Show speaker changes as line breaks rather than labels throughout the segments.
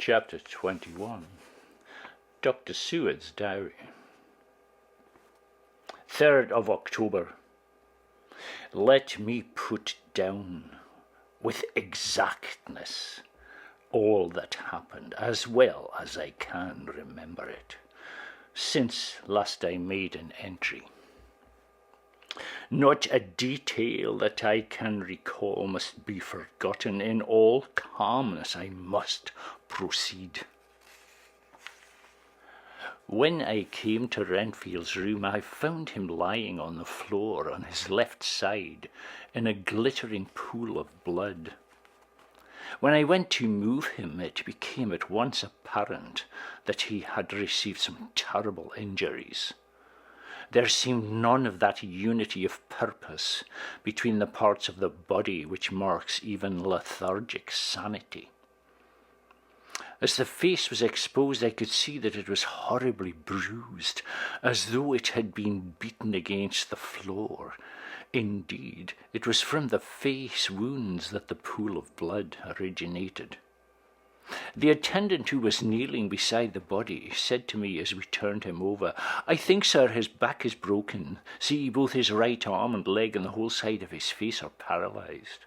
Chapter 21. Dr. Seward's Diary. 3rd of October. Let me put down with exactness all that happened as well as I can remember it, since last I made an entry. Not a detail that I can recall must be forgotten. In all calmness I must proceed. When I came to Renfield's room, I found him lying on the floor on his left side in a glittering pool of blood. When I went to move him, it became at once apparent that he had received some terrible injuries. There seemed none of that unity of purpose between the parts of the body which marks even lethargic sanity. As the face was exposed, I could see that it was horribly bruised, as though it had been beaten against the floor. Indeed, it was from the face wounds that the pool of blood originated. The attendant who was kneeling beside the body said to me as we turned him over, "I think, sir, his back is broken. See, both his right arm and leg and the whole side of his face are paralyzed."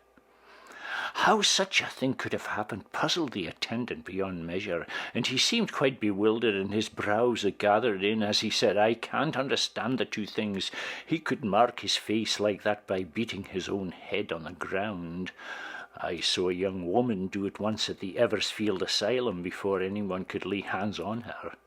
How such a thing could have happened puzzled the attendant beyond measure, and he seemed quite bewildered, and his brows gathered in as he said, "I can't understand the two things. He could mark his face like that by beating his own head on the ground. I saw a young woman do it once at the Eversfield Asylum before anyone could lay hands on her.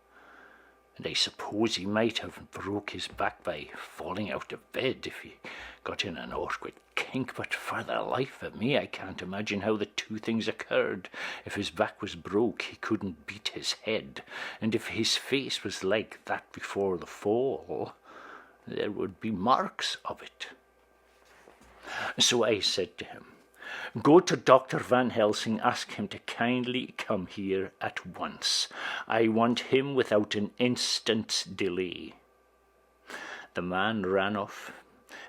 And I suppose he might have broke his back by falling out of bed if he got in an awkward kink, but for the life of me I can't imagine how the two things occurred. If his back was broke, he couldn't beat his head, and if his face was like that before the fall, there would be marks of it." So I said to him, "Go to Dr. Van Helsing, ask him to kindly come here at once. I want him without an instant's delay." The man ran off,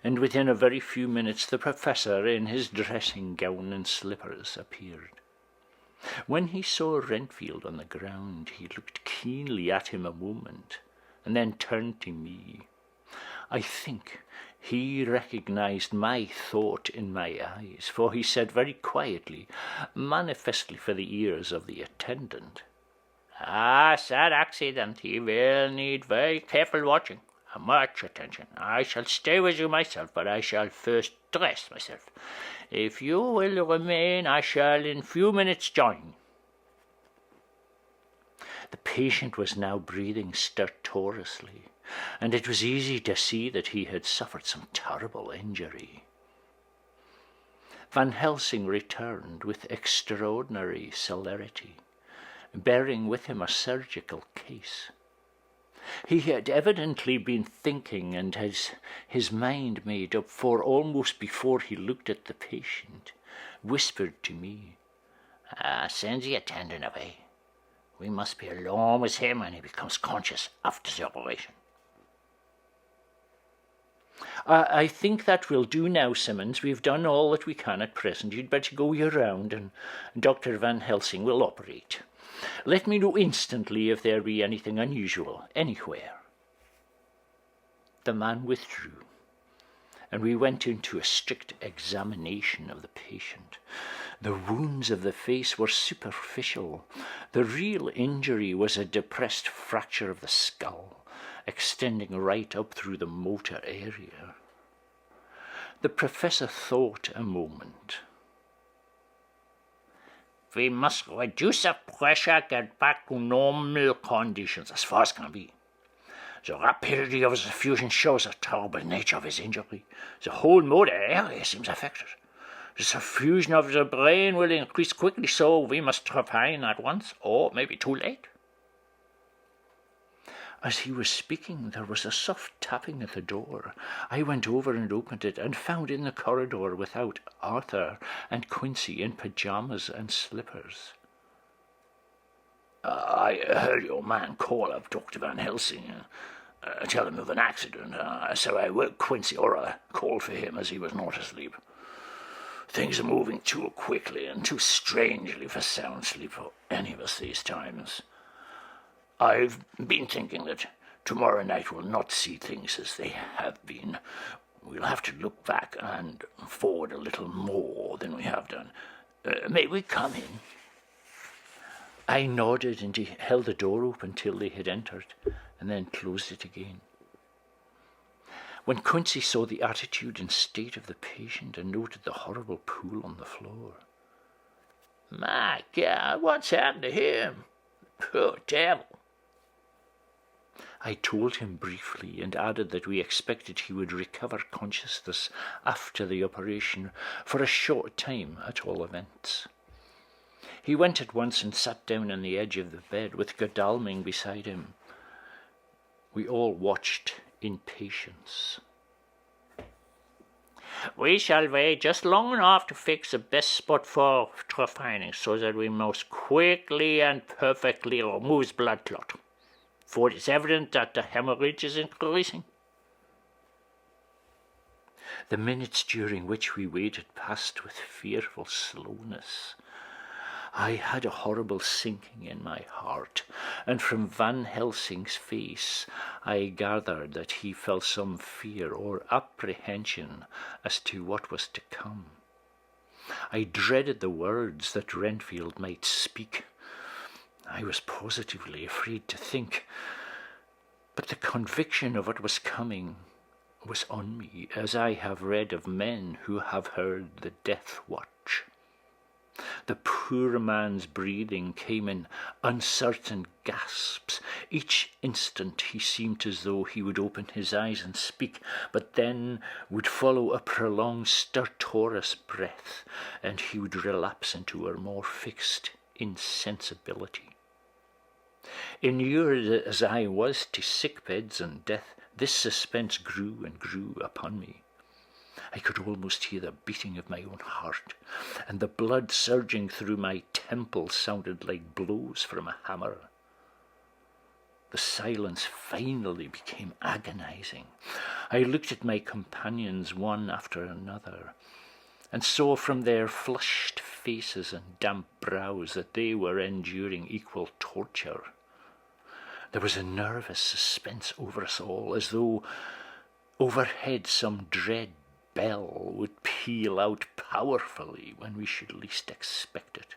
and within a very few minutes the professor, in his dressing gown and slippers, appeared. When he saw Renfield on the ground, he looked keenly at him a moment, and then turned to me. I think he recognized my thought in my eyes, for he said very quietly, manifestly for the ears of the attendant, "Sad accident. He will need very careful watching, and much attention. I shall stay with you myself, but I shall first dress myself. If you will remain, I shall in few minutes join." The patient was now breathing stertorously, and it was easy to see that he had suffered some terrible injury. Van Helsing returned with extraordinary celerity, bearing with him a surgical case. He had evidently been thinking and had his mind made up, for almost before he looked at the patient, whispered to me, "Send the attendant away. We must be alone with him when he becomes conscious after the operation." "I think that will do now, Simmons. We've done all that we can at present. You'd better go your round, and Dr. Van Helsing will operate. Let me know instantly if there be anything unusual anywhere." The man withdrew, and we went into a strict examination of the patient. The wounds of the face were superficial. The real injury was a depressed fracture of the skull, extending right up through the motor area. The professor thought a moment. "We must reduce the pressure, get back to normal conditions as far as can be. The rapidity of his effusion shows the terrible nature of his injury. The whole motor area seems affected. The suffusion of the brain will increase quickly, so we must refine at once, or it may be too late." As he was speaking, there was a soft tapping at the door. I went over and opened it, and found in the corridor without Arthur and Quincy in pyjamas and slippers. "I heard your man call up Dr. Van Helsing, tell him of an accident, so I woke Quincy, or I called for him as he was not asleep. Things are moving too quickly and too strangely for sound sleep for any of us these times. I've been thinking that tomorrow night will not see things as they have been. We'll have to look back and forward a little more than we have done. May we come in? I nodded, and he held the door open till they had entered, and then closed it again. When Quincy saw the attitude and state of the patient and noted the horrible pool on the floor, "My God, what's happened to him? Poor devil." I told him briefly, and added that we expected he would recover consciousness after the operation, for a short time at all events. He went at once and sat down on the edge of the bed with Godalming beside him. We all watched in patience. "We shall wait just long enough to fix the best spot for trephining, so that we most quickly and perfectly remove the blood clot, for it is evident that the hemorrhage is increasing." The minutes during which we waited passed with fearful slowness. I had a horrible sinking in my heart, and from Van Helsing's face I gathered that he felt some fear or apprehension as to what was to come. I dreaded the words that Renfield might speak. I was positively afraid to think, but the conviction of what was coming was on me, as I have read of men who have heard the death watch. The poor man's breathing came in uncertain gasps. Each instant he seemed as though he would open his eyes and speak, but then would follow a prolonged stertorous breath, and he would relapse into a more fixed insensibility. Inured as I was to sick beds and death, this suspense grew and grew upon me. I could almost hear the beating of my own heart, and the blood surging through my temples sounded like blows from a hammer. The silence finally became agonizing. I looked at my companions one after another, and saw from their flushed faces and damp brows that they were enduring equal torture. There was a nervous suspense over us all, as though overhead some dread bell would peal out powerfully when we should least expect it.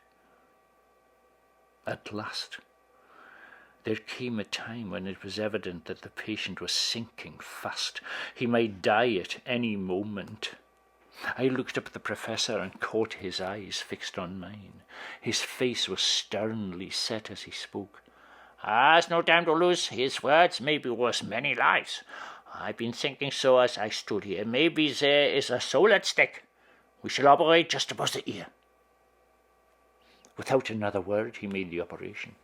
At last, there came a time when it was evident that the patient was sinking fast. He might die at any moment. I looked up at the professor and caught his eyes fixed on mine. His face was sternly set as he spoke. "There's no time to lose. His words may be worth many lives. I've been thinking so as I stood here. Maybe there is a soul at stake. We shall operate just above the ear." Without another word, he made the operation.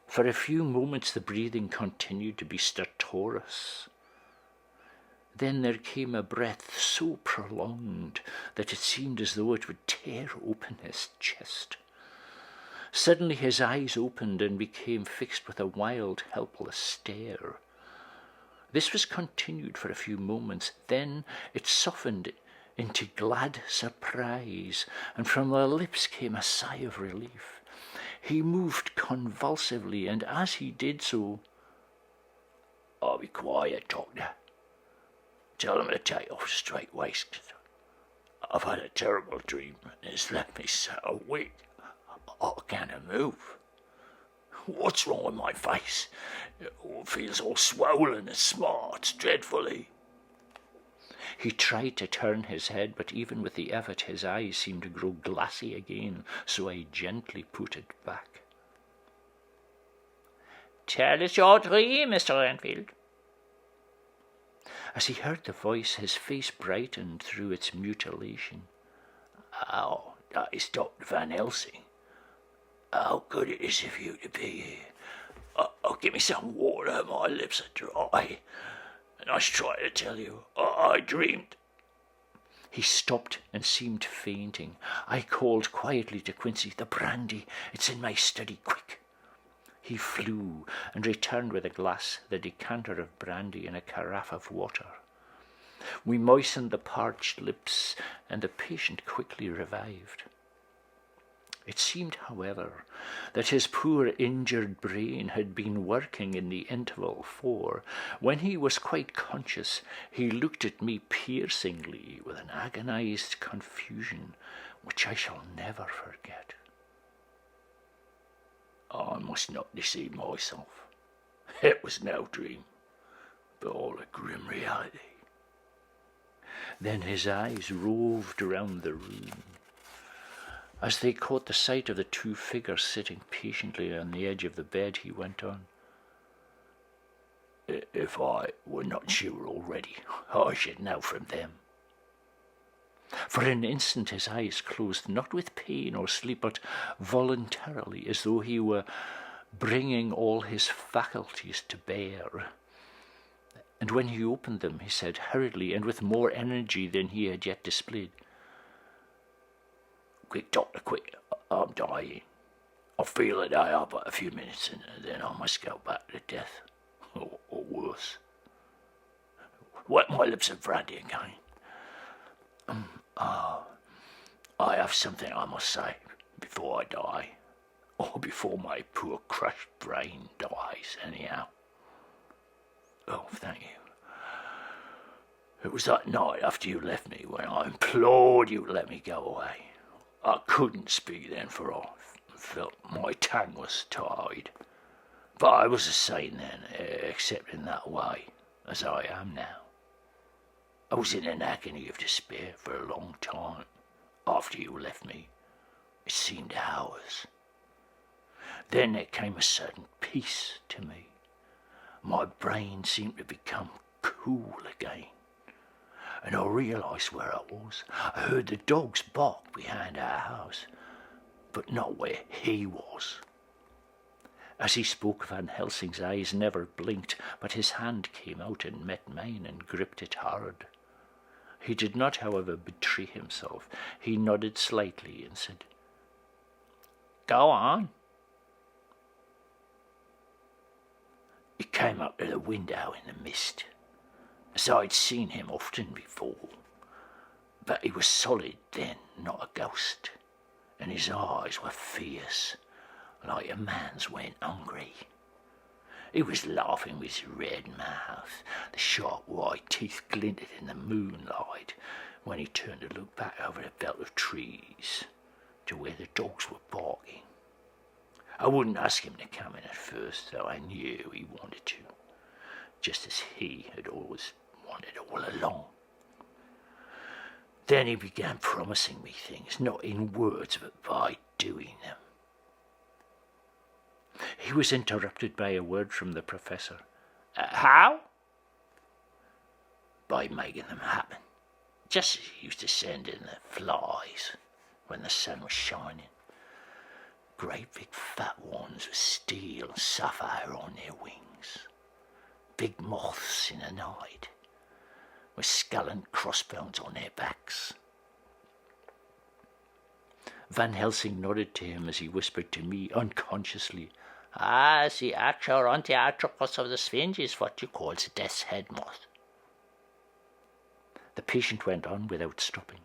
For a few moments the breathing continued to be stertorous. Then there came a breath so prolonged that it seemed as though it would tear open his chest. Suddenly his eyes opened and became fixed with a wild, helpless stare. This was continued for a few moments. Then it softened into glad surprise, and from the lips came a sigh of relief. He moved convulsively, and as he did so, "I'll be quiet, doctor. Tell him to take off straight waistcoat. I've had a terrible dream, and it's left me so weak I can't move. What's wrong with my face? It feels all swollen and smarts dreadfully." He tried to turn his head, but even with the effort his eyes seemed to grow glassy again, so I gently put it back. "Tell us your dream, Mr. Renfield." As he heard the voice, his face brightened through its mutilation. "Oh, that is Dr. Van Helsing. How good it is of you to be here. Oh, give me some water, my lips are dry. And I was trying to tell you, I dreamed." He stopped and seemed fainting. I called quietly to Quincy, "The brandy, it's in my study, quick." He flew and returned with a glass, the decanter of brandy, and a carafe of water. We moistened the parched lips, and the patient quickly revived. It seemed, however, that his poor injured brain had been working in the interval, for, when he was quite conscious, he looked at me piercingly with an agonized confusion which I shall never forget. I must not deceive myself. It was no dream, but all a grim reality. Then his eyes roved around the room. As they caught the sight of the two figures sitting patiently on the edge of the bed, he went on. If I were not sure already, I should know from them. For an instant his eyes closed, not with pain or sleep, but voluntarily, as though he were bringing all his faculties to bear. And when he opened them, he said hurriedly, and with more energy than he had yet displayed, "Quick, doctor, quick, I'm dying. I feel that I have but a few minutes, and then I must go back to death, or worse." Wet my lips of brandy again. I have something I must say before I die, or before my poor crushed brain dies, anyhow. Oh, thank you. It was that night after you left me when I implored you to let me go away. I couldn't speak then, for I felt my tongue was tied. But I was the same then, except in that way, as I am now. I was in an agony of despair for a long time after you left me. It seemed hours. Then there came a sudden peace to me. My brain seemed to become cool again, and I realised where I was. I heard the dogs bark behind our house, but not where he was. As he spoke, Van Helsing's eyes never blinked, but his hand came out and met mine and gripped it hard. He did not, however, betray himself. He nodded slightly and said, "Go on." He came up to the window in the mist, as I'd seen him often before, but he was solid then, not a ghost, and his eyes were fierce, like a man's when hungry. He was laughing with his red mouth. The sharp white teeth glinted in the moonlight when he turned to look back over the belt of trees to where the dogs were barking. I wouldn't ask him to come in at first, though I knew he wanted to, just as he had always wanted all along. Then he began promising me things, not in words, but by doing them. He was interrupted by a word from the professor. How? By making them happen, just as he used to send in the flies when the sun was shining. Great big fat ones with steel and sapphire on their wings. Big moths in the night, with skull and crossbones on their backs. Van Helsing nodded to him as he whispered to me unconsciously, the Archaeorontiarthropus of the Sphinx is what you call the death's head moth. The patient went on without stopping,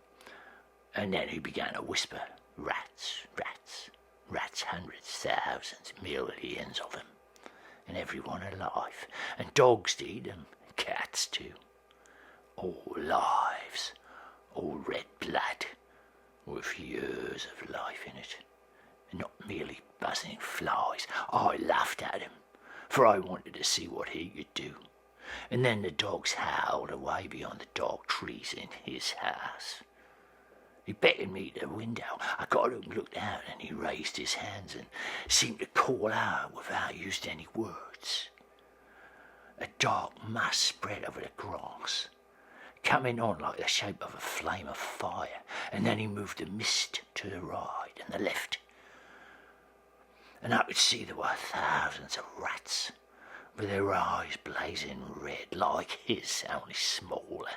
and then he began to whisper, "Rats, rats, rats, hundreds, thousands, millions of them, and every one alive, and dogs to eat them, and cats too. All lives, all red blood, with years of life in it, and not merely buzzing flies." I laughed at him, for I wanted to see what he could do. And then the dogs howled away beyond the dark trees in his house. He beckoned me to the window. I got up and looked out, and he raised his hands and seemed to call out without using any words. A dark mass spread over the grass, coming on like the shape of a flame of fire, and then he moved the mist to the right and the left, and I could see there were thousands of rats, with their eyes blazing red like his, only smaller.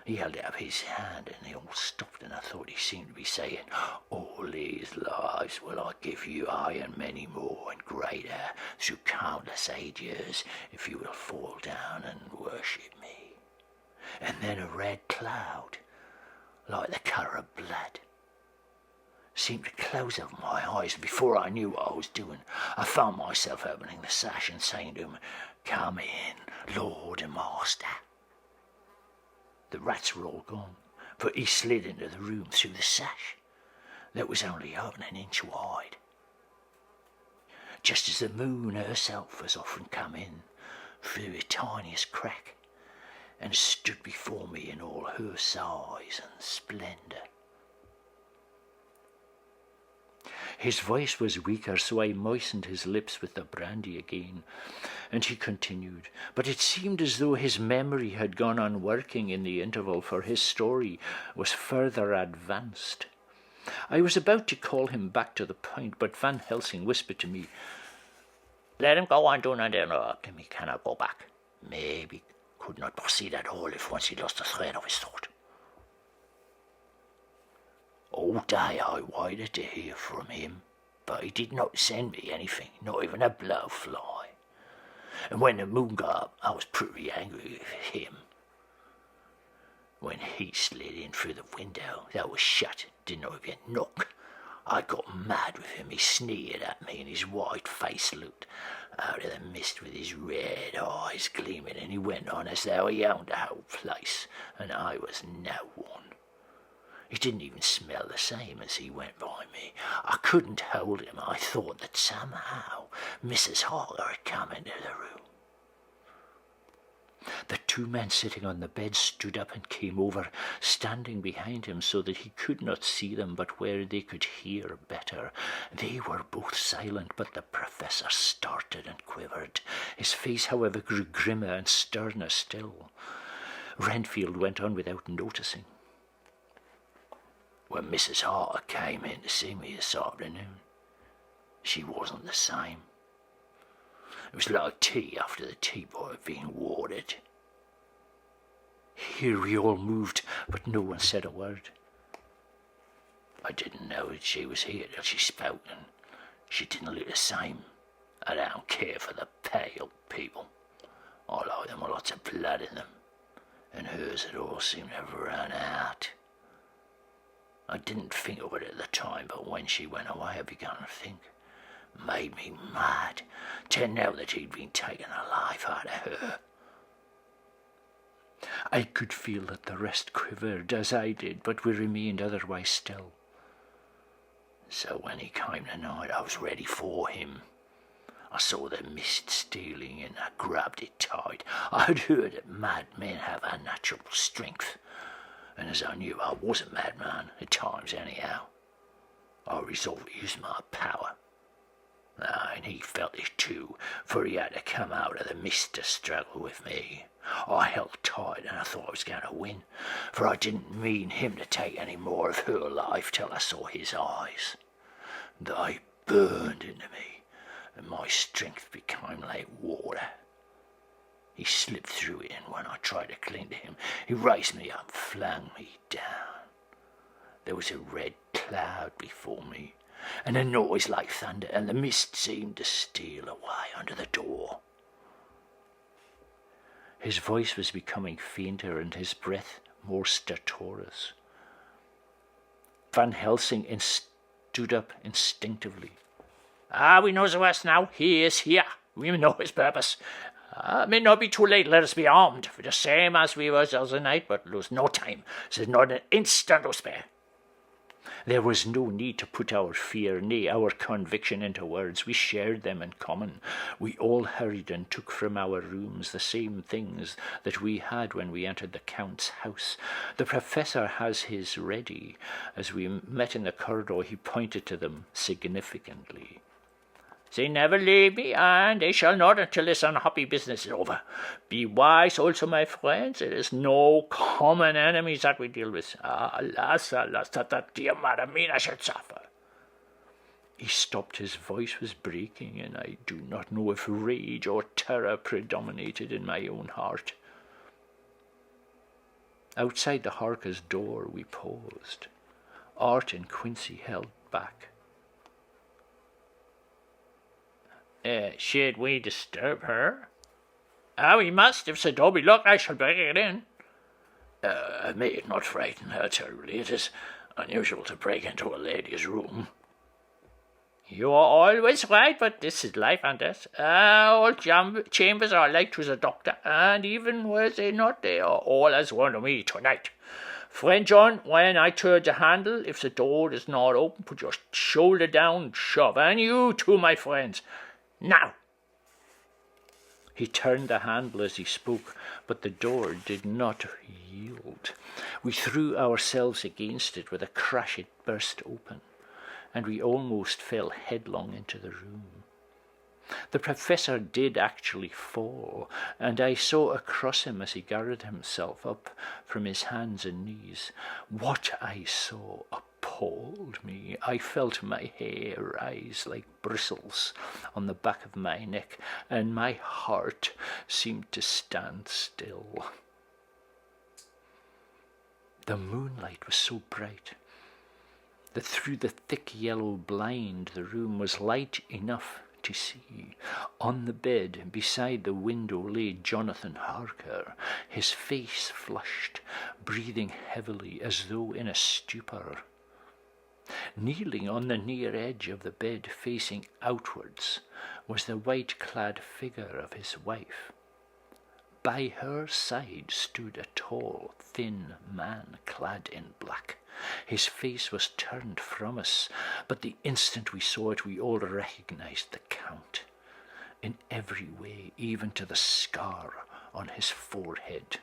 He held up his hand, and they all stopped, and I thought he seemed to be saying, "All these lives will I give you, aye, and many more and greater, through countless ages, if you will fall down and worship me." and then a red cloud, like the colour of blood, seemed to close over my eyes, and before I knew what I was doing, I found myself opening the sash and saying to him, "Come in, Lord and Master." The rats were all gone, but he slid into the room through the sash that was only open an inch wide, just as the moon herself has often come in through the tiniest crack and stood before me in all her size and splendour. His voice was weaker, so I moistened his lips with the brandy again, and he continued, but it seemed as though his memory had gone on working in the interval, for his story was further advanced. I was about to call him back to the point, but Van Helsing whispered to me, "Let him go on doing interrupt him, he cannot go back. Maybe could not proceed at all if once he lost the thread of his thought." All day I waited to hear from him, but he did not send me anything, not even a blowfly. And when the moon got up, I was pretty angry with him. When he slid in through the window that was shut, did not even knock, I got mad with him. He sneered at me, and his white face looked out of the mist with his red eyes gleaming, and he went on as though he owned the whole place, and I was no one. He didn't even smell the same as he went by me. I couldn't hold him. I thought that somehow Mrs. Harker had come into the room. The two men sitting on the bed stood up and came over, standing behind him so that he could not see them, but where they could hear better. They were both silent, but the professor started and quivered. His face, however, grew grimmer and sterner still. Renfield went on without noticing. When Mrs. Harker came in to see me this afternoon, she wasn't the same. It was like tea after the teapot had been watered. Here we all moved, but no one said a word. I didn't know that she was here till she spoke, and she didn't look the same. I don't care for the pale people. I like them with lots of blood in them, and hers had all seemed to have run out. I didn't think of it at the time, but when she went away I began to think. Made me mad to know that he'd been taking the life out of her. I could feel that the rest quivered as I did, but we remained otherwise still. So when he came tonight, I was ready for him. I saw the mist stealing and I grabbed it tight. I had heard that mad men have unnatural strength, and as I knew I was a madman, at times anyhow, I resolved to use my power. And he felt it too, for he had to come out of the mist to struggle with me. I held tight and I thought I was going to win, for I didn't mean him to take any more of her life till I saw his eyes. They burned into me, and my strength became like water. He slipped through it, and when I tried to cling to him, he raised me up, flung me down. There was a red cloud before me, and a noise like thunder, and the mist seemed to steal away under the door. His voice was becoming fainter, and his breath more stertorous. Van Helsing stood up instinctively. We know the worst now. He is here. We know his purpose. It may not be too late. Let us be armed, for the same as we were the other night, but lose no time. There is not an instant to spare. There was no need to put our fear, nay, our conviction into words. We shared them in common. We all hurried and took from our rooms the same things that we had when we entered the Count's house. The Professor has his ready. As we met in the corridor, he pointed to them significantly. They never leave me, and they shall not until this unhappy business is over. Be wise also, my friends. It is no common enemies that we deal with. Alas, that the dear Madamina should suffer. He stopped. His voice was breaking, and I do not know if rage or terror predominated in my own heart. Outside the Harker's door we paused. Art and Quincy held back. Should we disturb her? We must. If Sir Dobby look, I shall bring it in. May it not frighten her terribly. It is unusual to break into a lady's room." "You are always right, but this is life and death. All chambers are like to the doctor, and even were they not, they are all as one to me tonight. Friend John, when I turn the handle, if the door is not open, put your shoulder down and shove. And you too, my friends. Now!" He turned the handle as he spoke, but the door did not yield. We threw ourselves against it. With a crash it burst open, and we almost fell headlong into the room. The professor did actually fall, and I saw across him as he gathered himself up from his hands and knees. What I saw appalled me. I felt my hair rise like bristles on the back of my neck, and my heart seemed to stand still. The moonlight was so bright that through the thick yellow blind the room was light enough to see. On the bed beside the window lay Jonathan Harker, his face flushed, breathing heavily as though in a stupor. Kneeling on the near edge of the bed facing outwards was the white-clad figure of his wife. By her side stood a tall, thin man clad in black. His face was turned from us, but the instant we saw it, we all recognized the Count. In every way, even to the scar on his forehead.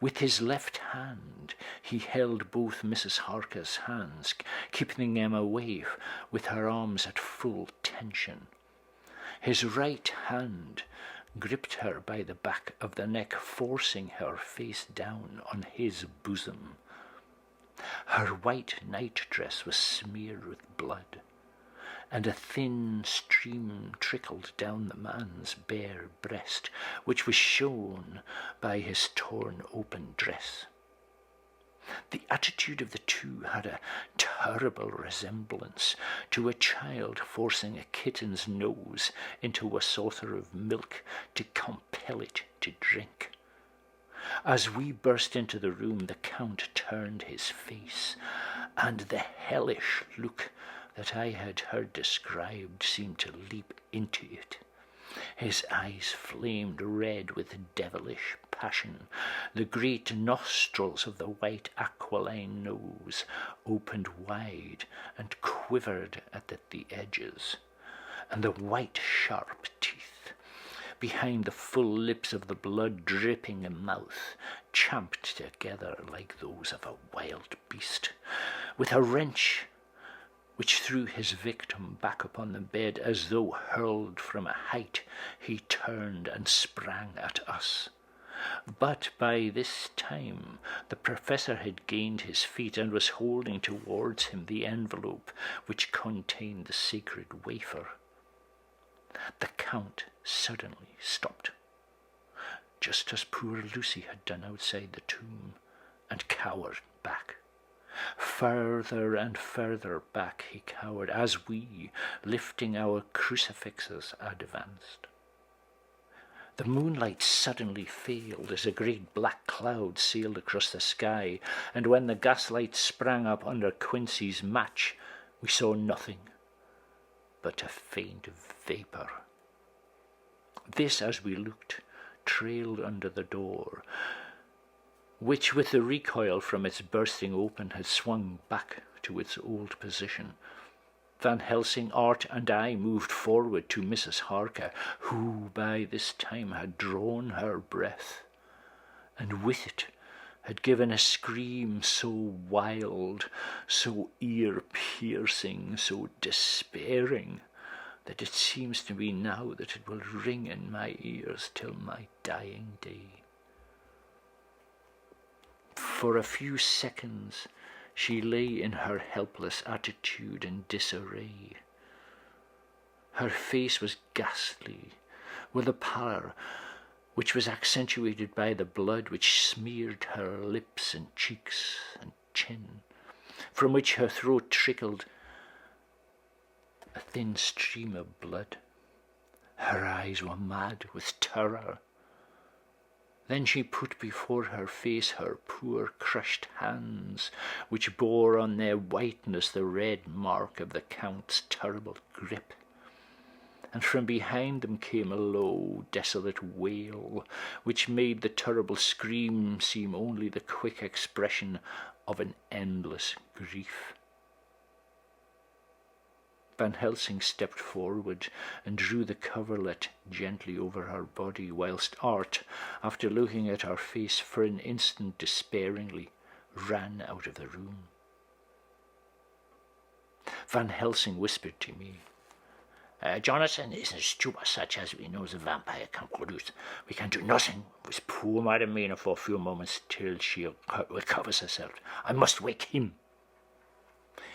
With his left hand, he held both Mrs. Harker's hands, keeping them away with her arms at full tension. His right hand gripped her by the back of the neck, forcing her face down on his bosom. Her white nightdress was smeared with blood, and a thin stream trickled down the man's bare breast, which was shown by his torn open dress. The attitude of the two had a terrible resemblance to a child forcing a kitten's nose into a saucer of milk to compel it to drink. As we burst into the room, the Count turned his face, and the hellish look that I had heard described seemed to leap into it. His eyes flamed red with devilish passion. The great nostrils of the white aquiline nose opened wide and quivered at the edges, and the white sharp teeth behind the full lips of the blood-dripping mouth champed together like those of a wild beast. With a wrench which threw his victim back upon the bed as though hurled from a height, he turned and sprang at us. But by this time the professor had gained his feet and was holding towards him the envelope which contained the sacred wafer. The Count suddenly stopped, just as poor Lucy had done outside the tomb, and cowered back. Further and further back he cowered as we, lifting our crucifixes, advanced. The moonlight suddenly failed as a great black cloud sailed across the sky, and when the gaslight sprang up under Quincy's match, we saw nothing but a faint vapour. This, as we looked, trailed under the door, which with the recoil from its bursting open had swung back to its old position. Van Helsing, Art, and I moved forward to Mrs. Harker, who by this time had drawn her breath, and with it had given a scream so wild, so ear-piercing, so despairing, that it seems to me now that it will ring in my ears till my dying day. For a few seconds she lay in her helpless attitude in disarray. Her face was ghastly, with a pallor which was accentuated by the blood which smeared her lips and cheeks and chin, from which her throat trickled a thin stream of blood. Her eyes were mad with terror. Then she put before her face her poor crushed hands, which bore on their whiteness the red mark of the Count's terrible grip. And from behind them came a low, desolate wail, which made the terrible scream seem only the quick expression of an endless grief. Van Helsing stepped forward and drew the coverlet gently over her body, whilst Art, after looking at her face for an instant despairingly, ran out of the room. Van Helsing whispered to me, Jonathan isn't stupid such as we know the vampire can produce. We can do nothing with poor Madam Mina for a few moments till she recovers herself. I must wake him.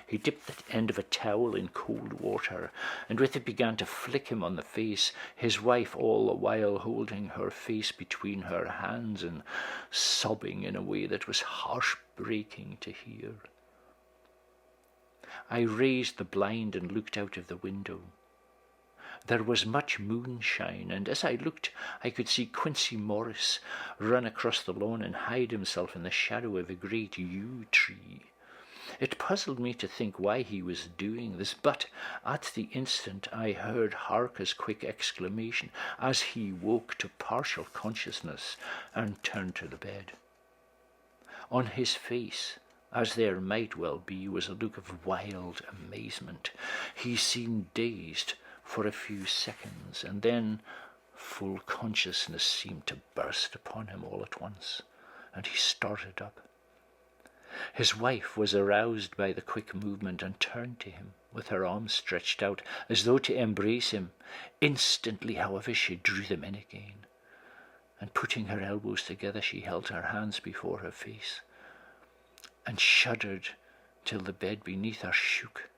He dipped the end of a towel in cold water, and with it began to flick him on the face, his wife all the while holding her face between her hands and sobbing in a way that was heart-breaking to hear. I raised the blind and looked out of the window. There was much moonshine, and as I looked, I could see Quincy Morris run across the lawn and hide himself in the shadow of a great yew tree. It puzzled me to think why he was doing this, but at the instant I heard Harker's quick exclamation as he woke to partial consciousness and turned to the bed. On his face, as there might well be, was a look of wild amazement. He seemed dazed for a few seconds, and then full consciousness seemed to burst upon him all at once, and he started up. His wife was aroused by the quick movement and turned to him, with her arms stretched out, as though to embrace him. Instantly, however, she drew them in again, and putting her elbows together, she held her hands before her face, and shuddered till the bed beneath her shook.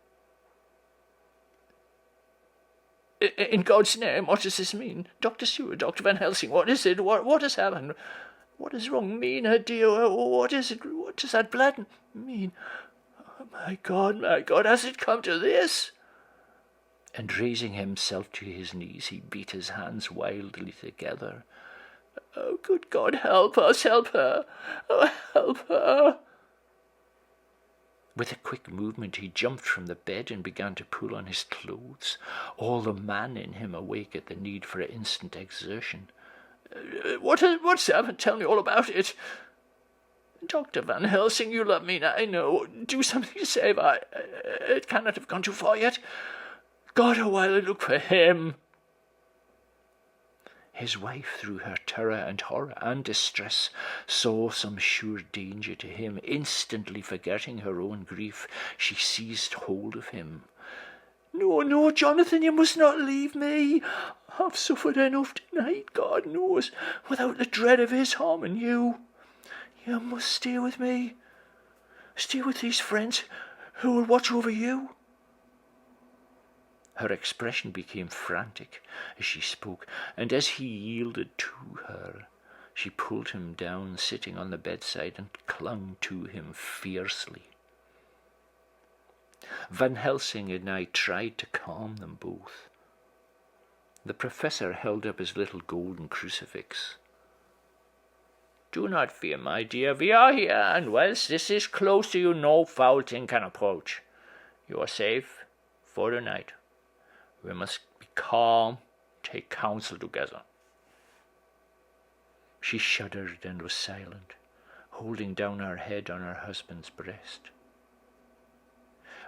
In God's name, what does this mean? Dr. Seward, Dr. Van Helsing, what is it? What has happened? What is wrong, Mina, dear? What is it? What does that blood mean? Oh, my God, has it come to this? And raising himself to his knees, he beat his hands wildly together. Oh, good God, help us, help her! Oh, help her! With a quick movement, he jumped from the bed and began to pull on his clothes, all the man in him awake at the need for instant exertion. What's happened? Tell me all about it. Dr. Van Helsing, you love me, I know. Do something to save her. It cannot have gone too far yet. God, how while I look for him. His wife, through her terror and horror and distress, saw some sure danger to him. Instantly forgetting her own grief, she seized hold of him. No, Jonathan, you must not leave me. I've suffered enough tonight, God knows, without the dread of his harming you. You must stay with me. Stay with these friends who will watch over you. Her expression became frantic as she spoke, and as he yielded to her, she pulled him down, sitting on the bedside, and clung to him fiercely. Van Helsing and I tried to calm them both. The professor held up his little golden crucifix. Do not fear, my dear. We are here, and whilst this is close to you, no foul thing can approach. You are safe for the night. We must be calm, take counsel together. She shuddered and was silent, holding down her head on her husband's breast.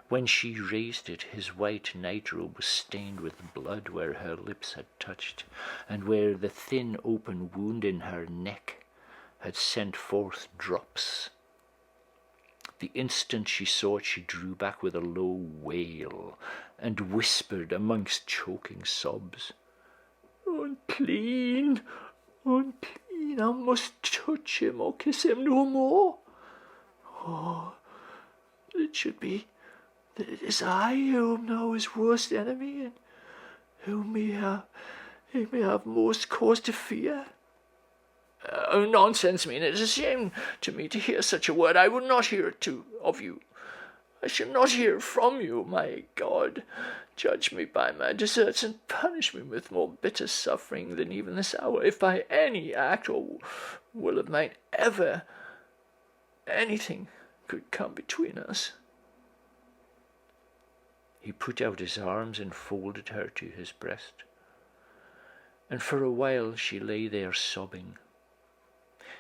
When she raised it, his white nightrobe was stained with blood where her lips had touched, and where the thin open wound in her neck had sent forth drops. The instant she saw it, she drew back with a low wail, and whispered amongst choking sobs, Unclean, unclean, I must touch him or kiss him no more. Oh, it should be that it is I who am now his worst enemy, and whom he may have most cause to fear. Oh, nonsense, Mina. It is a shame to me to hear such a word. I would not hear it of you. I should not hear it from you, my God.
Judge me by my deserts, and punish me with more bitter suffering than even this hour, if by any act or will of mine ever anything could come between us."
He put out his arms and folded her to his breast, and for a while she lay there sobbing.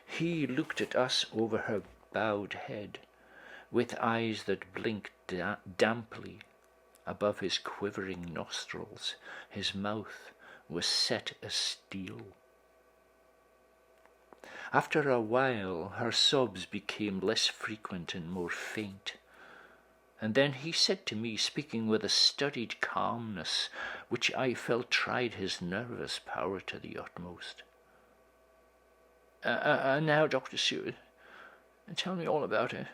He looked at us over her bowed head, with eyes that blinked damply above his quivering nostrils. His mouth was set as steel. After a while her sobs became less frequent and more faint, and then he said to me, speaking with a studied calmness which I felt tried his nervous power to the utmost,
"Now, Dr. Seward, tell me all about it.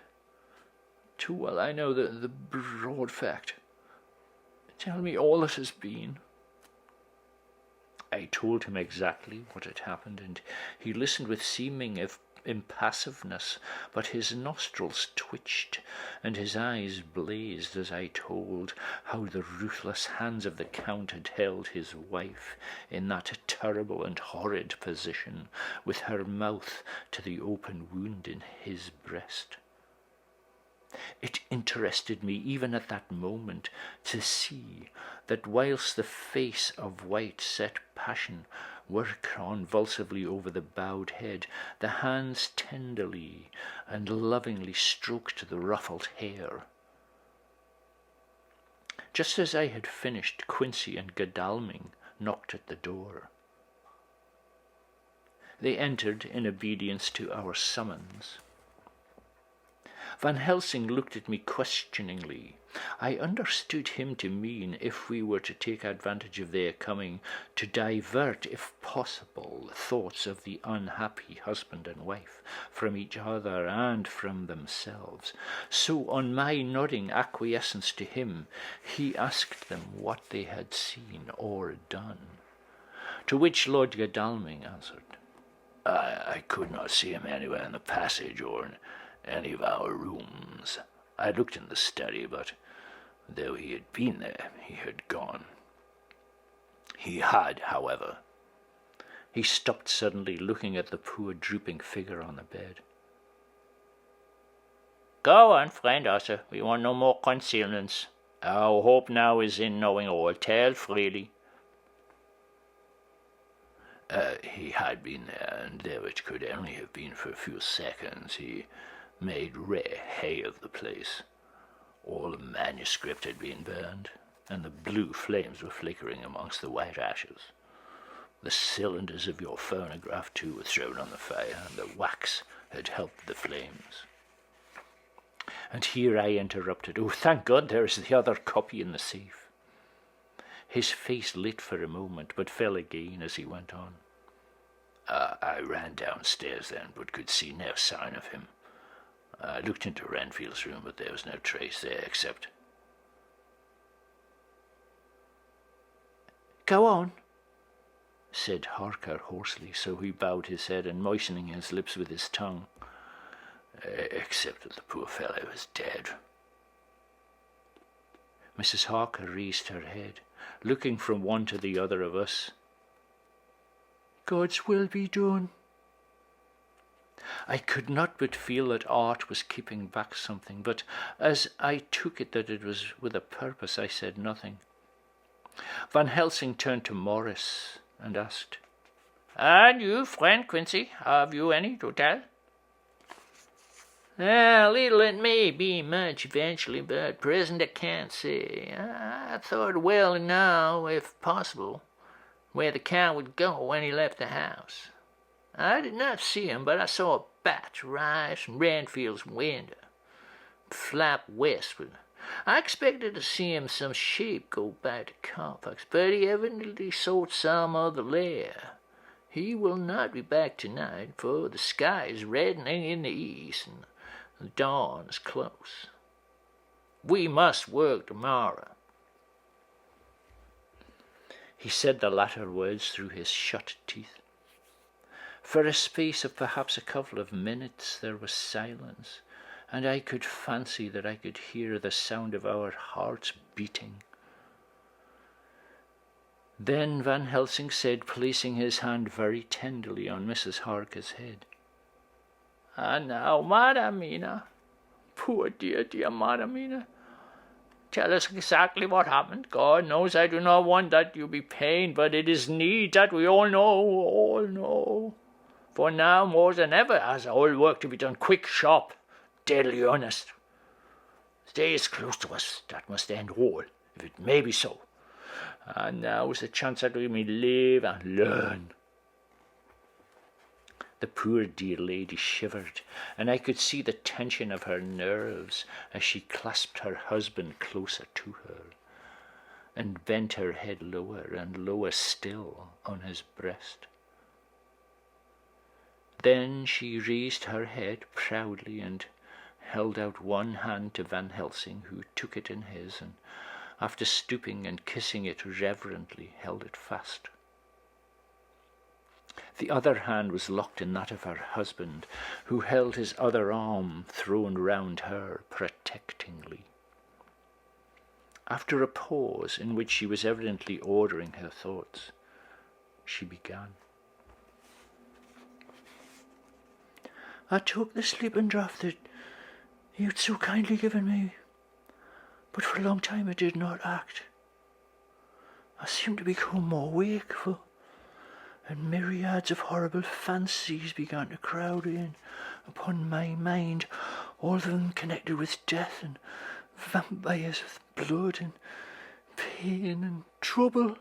Too well I know the broad fact. Tell me all that has been."
I told him exactly what had happened, and he listened with seeming impassiveness, but his nostrils twitched and his eyes blazed as I told how the ruthless hands of the Count had held his wife in that terrible and horrid position, with her mouth to the open wound in his breast. It interested me even at that moment to see that whilst the face of white set passion worked convulsively over the bowed head, the hands tenderly and lovingly stroked the ruffled hair. Just as I had finished, Quincy and Godalming knocked at the door. They entered in obedience to our summons. Van Helsing looked at me questioningly. I understood him to mean if we were to take advantage of their coming, to divert, if possible, the thoughts of the unhappy husband and wife from each other and from themselves. So on my nodding acquiescence to him, he asked them what they had seen or done, to which Lord Godalming answered,
I could not see him anywhere in the passage or in any of our rooms. I looked in the study, but though he had been there, he had gone. He had, however—"
He stopped suddenly, looking at the poor drooping figure on the bed. "Go on, friend Arthur. We want no more concealments. Our hope now is in knowing all. Tell freely."
He had been there, and though it could only have been for a few seconds, he made rare hay of the place. All the manuscript had been burned, and the blue flames were flickering amongst the white ashes. The cylinders of your phonograph, too, were thrown on the fire, and the wax had helped the flames.
And here I interrupted. "Oh, thank God there is the other copy in the safe." His face lit for a moment, but fell again as he went on.
I ran downstairs then, but could see no sign of him. I looked into Renfield's room, but there was no trace there except—"
"Go on," said Harker hoarsely, so he bowed his head and moistening his lips with his tongue.
"Except that the poor fellow was dead."
Mrs. Harker raised her head, looking from one to the other of us. "God's will be done." I could not but feel that Art was keeping back something, but as I took it that it was with a purpose, I said nothing. Van Helsing turned to Morris and asked, "And you, friend Quincy, have you any to tell?"
Little it may be much eventually, but at present I can't say. I thought well to know, if possible, where the Count would go when he left the house. I did not see him, but I saw a bat rise from Renfield's window, flap westward. I expected to see him some shape go back to Colfax, but he evidently sought some other lair. He will not be back tonight, for the sky is reddening in the east, and the dawn is close. We must work tomorrow." He said the latter words through his shut teeth. For a space of perhaps a couple of minutes there was silence, and I could fancy that I could hear the sound of our hearts beating.
Then Van Helsing said, placing his hand very tenderly on Mrs. Harker's head,
"And now, Madamina, poor dear, dear Madamina, tell us exactly what happened. God knows I do not want that you be pained, but it is need that we all know. For now, more than ever, has all work to be done quick, sharp, deadly earnest. Stay as close to us, that must end all, if it may be so. And now is the chance that we may live and learn."
The poor dear lady shivered, and I could see the tension of her nerves as she clasped her husband closer to her, and bent her head lower and lower still on his breast. Then she raised her head proudly and held out one hand to Van Helsing, who took it in his, and after stooping and kissing it reverently, held it fast. The other hand was locked in that of her husband, who held his other arm thrown round her protectingly. After a pause, in which she was evidently ordering her thoughts, she began. "I took the sleeping draught that you'd so kindly given me, but for a long time it did not act. I seemed to become more wakeful, and myriads of horrible fancies began to crowd in upon my mind, all of them connected with death and vampires with blood and pain and trouble."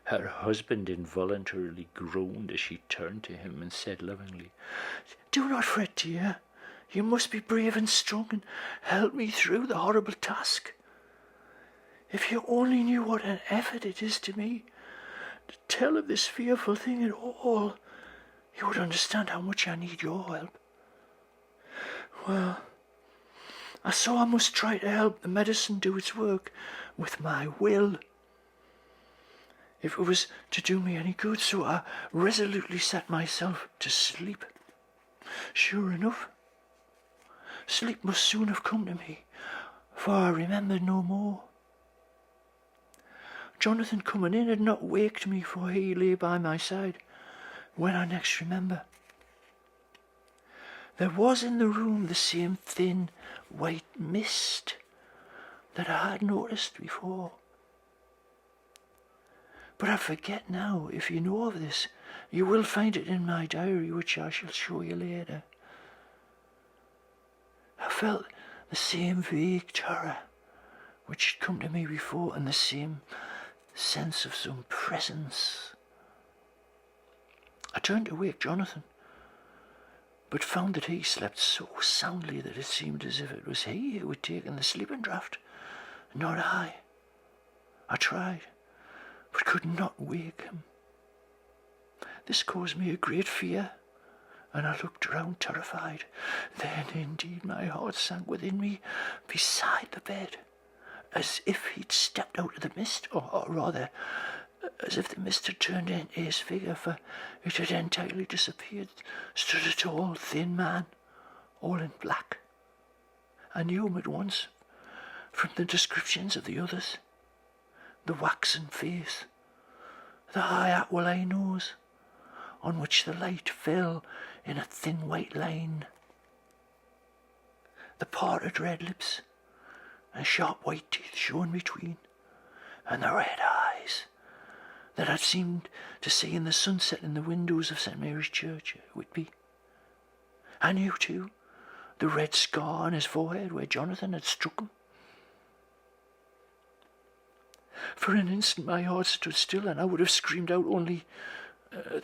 Her husband involuntarily groaned as she turned to him and said lovingly, "Do not fret, dear. You must be brave and strong and help me through the horrible task. If you only knew what an effort it is to me to tell of this fearful thing at all, you would understand how much I need your help. Well, I saw I must try to help the medicine do its work with my will, if it was to do me any good, so I resolutely set myself to sleep. Sure enough, sleep must soon have come to me, for I remembered no more. Jonathan coming in had not waked me, for he lay by my side when I next remember. There was in the room the same thin white mist that I had noticed before. But I forget now. If you know of this, you will find it in my diary, which I shall show you later. I felt the same vague terror which had come to me before, and the same sense of some presence. I turned to wake Jonathan, but found that he slept so soundly that it seemed as if it was he who had taken the sleeping draught, not I. I tried, but could not wake him. This caused me a great fear, and I looked round terrified. Then indeed my heart sank within me beside the bed, as if he'd stepped out of the mist, or rather, as if the mist had turned into his figure, for it had entirely disappeared. Stood a tall, thin man, all in black. I knew him at once from the descriptions of the others. The waxen face, the high aquiline nose, on which the light fell in a thin white line, the parted red lips, and sharp white teeth showing between, and the red eyes that I'd seemed to see in the sunset in the windows of St. Mary's Church at Whitby. I knew, too, the red scar on his forehead where Jonathan had struck him. For an instant my heart stood still, and I would have screamed out, only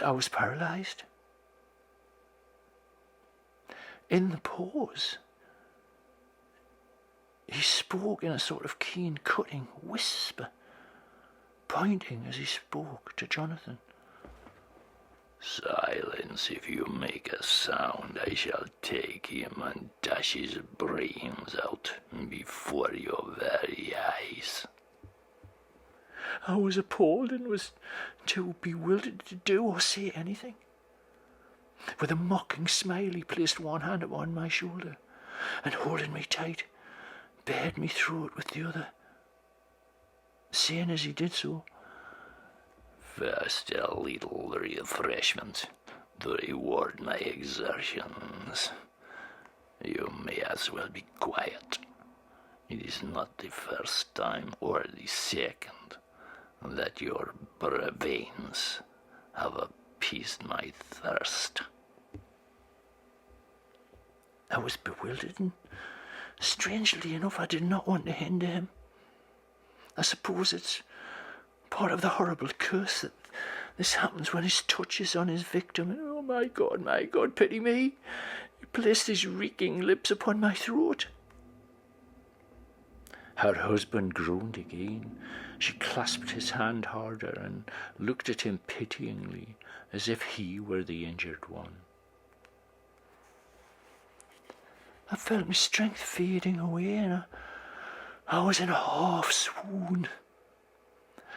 I was paralysed. In the pause, he spoke in a sort of keen, cutting whisper, pointing as he spoke to Jonathan.
"Silence! If you make a sound, I shall take him and dash his brains out before your very eyes."
I was appalled and was too bewildered to do or say anything. With a mocking smile, he placed one hand upon my shoulder, and holding me tight, bared me through it with the other. saying as he did so,
"First a little refreshment to reward my exertions. You may as well be quiet. It is not the first time or the second that your veins have appeased my thirst."
I was bewildered, and strangely enough I did not want to hinder him. I suppose it's part of the horrible curse that this happens when his touch is on his victim. And, oh, my God, pity me. He placed his reeking lips upon my throat. Her husband groaned again. She clasped his hand harder and looked at him pityingly, as if he were the injured one. I felt my strength fading away, and I was in a half swoon.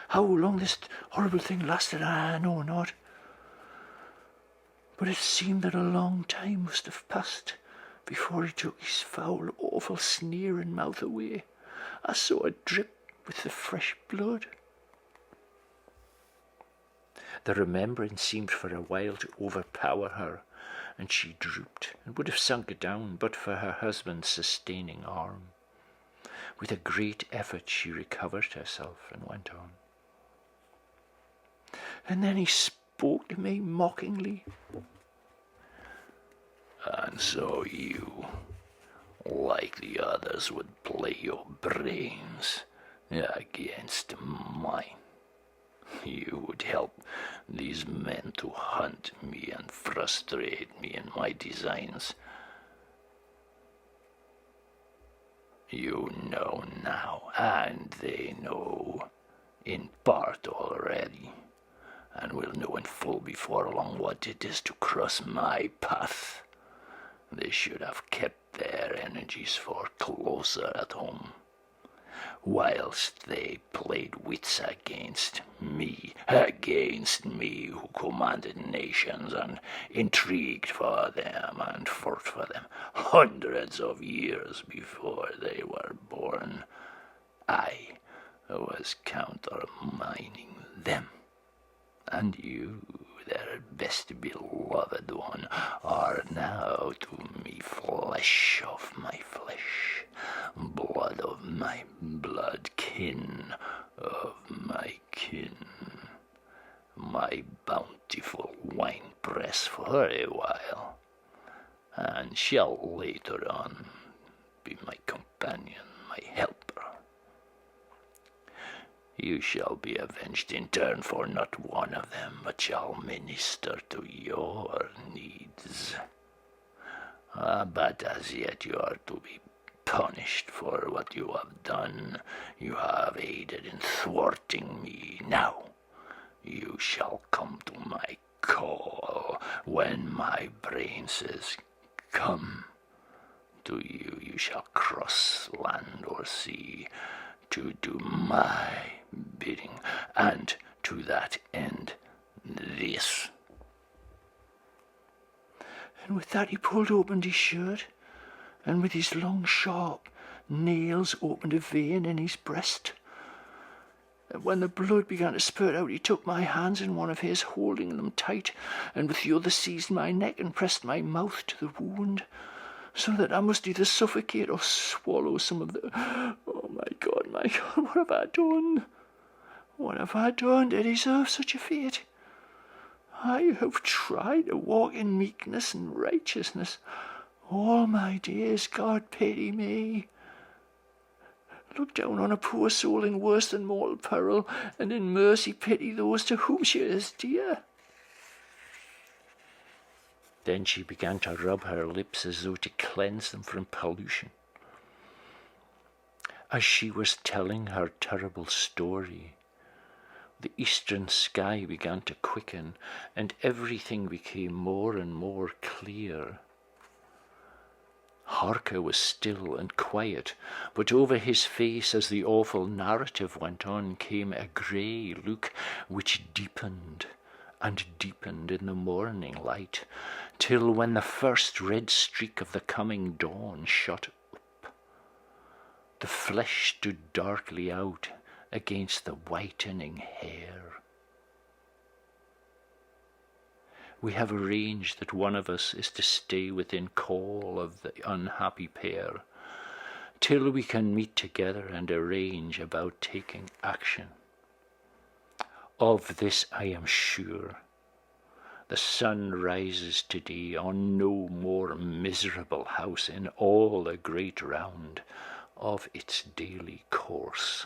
How long this horrible thing lasted, I know not. But it seemed that a long time must have passed before he took his foul, awful sneering mouth away. I saw it drip with the fresh blood. The remembrance seemed for a while to overpower her, and she drooped and would have sunk down but for her husband's sustaining arm. With a great effort she recovered herself and went on. And then he spoke to me mockingly.
"And so you, like the others, would play your brains against mine. You would help these men to hunt me and frustrate me in my designs. You know now, and they know in part already, and will know in full before long what it is to cross my path. They should have kept their energies for closer at home, whilst they played wits against me who commanded nations and intrigued for them and fought for them hundreds of years before they were born. I was countermining them, and you, their best beloved one, are now to me flesh of my flesh, blood of my blood, kin of my kin, my bountiful winepress for a while, and shall later on be my companion, my helper. You shall be avenged in turn for not one of them, but shall minister to your needs. But as yet you are to be punished for what you have done. You have aided in thwarting me. Now you shall come to my call when my brain says, come. To you, you shall cross land or sea to do my bidding, and to that end, this.
And with that he pulled open his shirt, and with his long sharp nails opened a vein in his breast. And when the blood began to spurt out, he took my hands in one of his, holding them tight, and with the other seized my neck and pressed my mouth to the wound, so that I must either suffocate or swallow some of the... Oh, my God, what have I done? What have I done to deserve such a fate? I have tried to walk in meekness and righteousness all my days. God pity me. Look down on a poor soul in worse than mortal peril, and in mercy pity those to whom she is dear. Then she began to rub her lips as though to cleanse them from pollution. As she was telling her terrible story, the eastern sky began to quicken, and everything became more and more clear. Harker was still and quiet, but over his face, as the awful narrative went on, came a grey look which deepened and deepened in the morning light, till when the first red streak of the coming dawn shot up, the flesh stood darkly out against the whitening hair. We have arranged that one of us is to stay within call of the unhappy pair, till we can meet together and arrange about taking action. Of this I am sure. The sun rises today on no more miserable house in all the great round of its daily course.